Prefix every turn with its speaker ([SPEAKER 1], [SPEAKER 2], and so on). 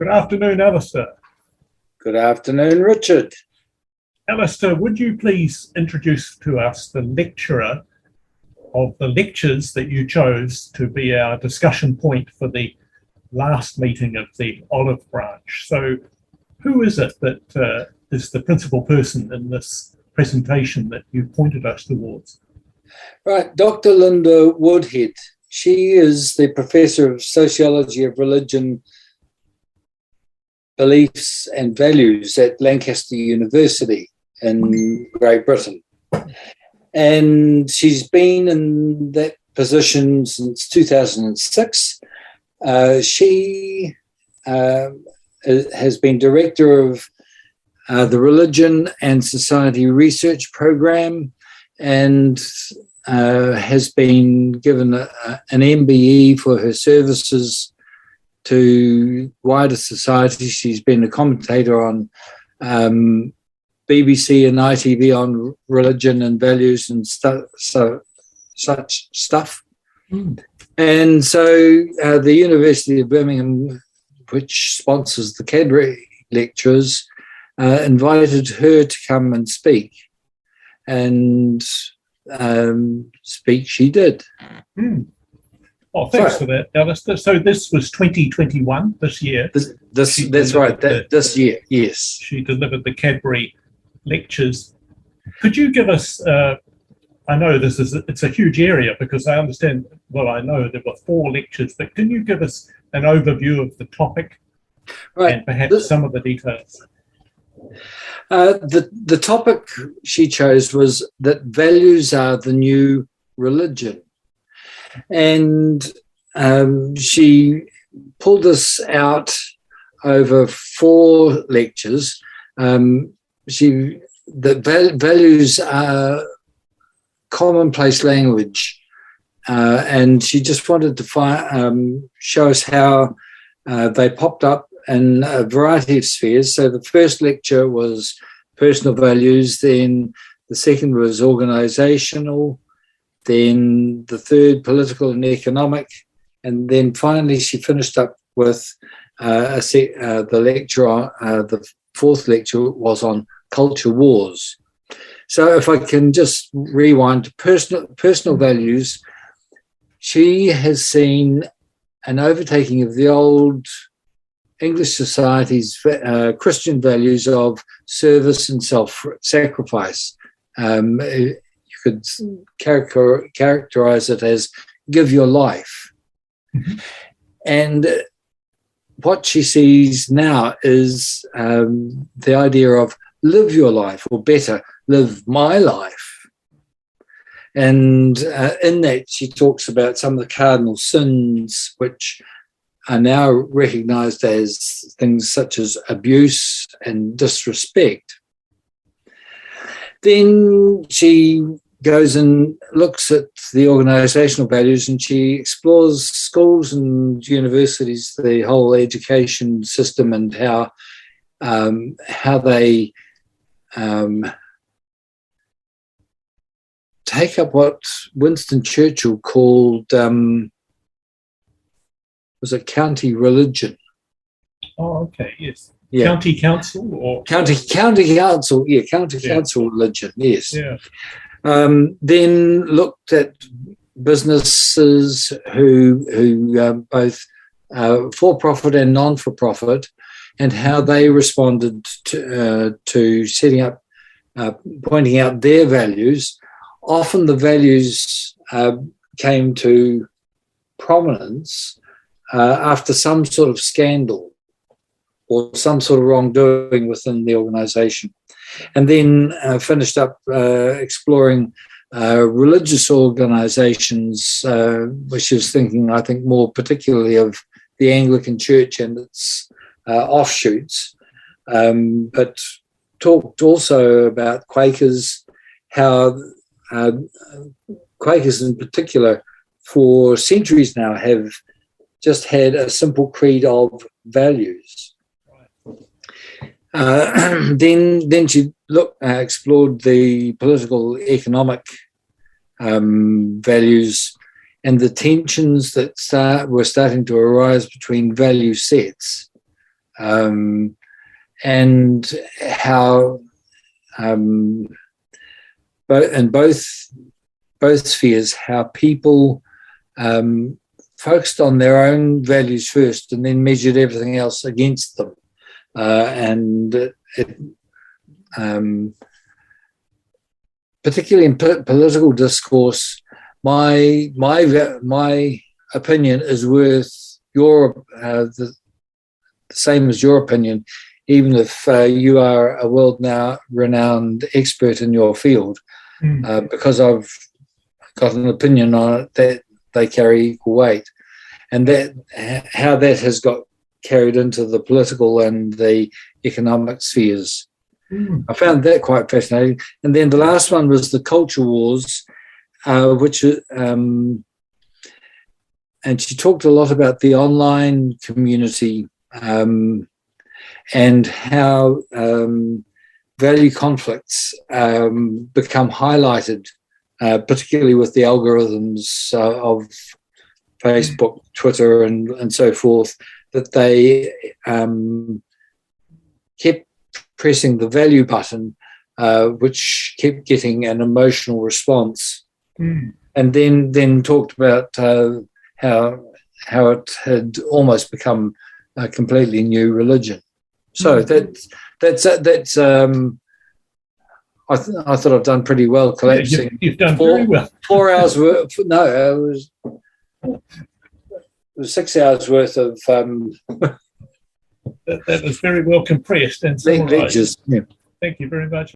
[SPEAKER 1] Good afternoon, Alistair.
[SPEAKER 2] Good afternoon, Richard.
[SPEAKER 1] Alistair, would you please introduce to us the lecturer of the lectures that you chose to be our discussion point for the last meeting of the Olive Branch? So who is it that is the principal person in this presentation that you pointed us towards?
[SPEAKER 2] Right, Dr Linda Woodhead. She is the Professor of Sociology of Religion, Beliefs and Values at Lancaster University in Great Britain. And she's been in that position since 2006. She has been director of the Religion and Society Research Program and has been given an MBE for her services to wider society. She's been a commentator on BBC and ITV on religion and values and such stuff. And so the University of Birmingham, which sponsors the Cadbury Lectures, invited her to come and speak. And speak she did.
[SPEAKER 1] Oh, thanks for that, Alistair. So this was 2021, this year.
[SPEAKER 2] That's right, this year, yes.
[SPEAKER 1] She delivered the Cadbury Lectures. Could you give us, I know it's a huge area because I understand, well, I know there were 4 lectures, but can you give us an overview of the topic and perhaps some of the details?
[SPEAKER 2] The topic she chose was that values are the new religion. And she pulled this out over 4 lectures. Values are commonplace language, and she just wanted to show us how they popped up in a variety of spheres. So the first lecture was personal values, then the second was organisational, then the third political and economic, and then finally she finished up with the lecture on the 4th lecture was on culture wars. So if I can just rewind to personal values, she has seen an overtaking of the old English society's Christian values of service and self-sacrifice. You could characterize it as give your life. Mm-hmm. And what she sees now is the idea of live your life, or better, live my life. And in that, she talks about some of the cardinal sins, which are now recognized as things such as abuse and disrespect. Then she goes and looks at the organisational values, and she explores schools and universities, the whole education system, and how they take up what Winston Churchill called was it county religion?
[SPEAKER 1] Oh, okay, yes.
[SPEAKER 2] Yeah.
[SPEAKER 1] County council or
[SPEAKER 2] county council, yeah, council religion, yes.
[SPEAKER 1] Yeah.
[SPEAKER 2] Then looked at businesses who both for-profit and non-for-profit, and how they responded to setting up, pointing out their values. Often the values came to prominence after some sort of scandal or some sort of wrongdoing within the organisation. And then finished up exploring religious organisations, which is thinking, I think, more particularly of the Anglican Church and its offshoots, but talked also about Quakers, how Quakers in particular for centuries now have just had a simple creed of values. Then she explored the political, economic values and the tensions that were starting to arise between value sets and how both spheres, how people focused on their own values first and then measured everything else against them. Particularly in political discourse, my opinion is worth the same as your opinion, even if you are a world-renowned expert in your field, because I've got an opinion on it that they carry equal weight, and that how that has got carried into the political and the economic spheres. I found that quite fascinating. And then the last one was the culture wars, which and she talked a lot about the online community and how value conflicts become highlighted, particularly with the algorithms of Facebook, Twitter, and so forth, that they kept pressing the value button, which kept getting an emotional response, and then talked about how it had almost become a completely new religion. So that's I thought I've done pretty well collapsing.
[SPEAKER 1] You've done very well.
[SPEAKER 2] 4 hours worth. No, it was 6 hours worth of.
[SPEAKER 1] That was very well compressed and
[SPEAKER 2] lectures. Yeah.
[SPEAKER 1] Thank you very much.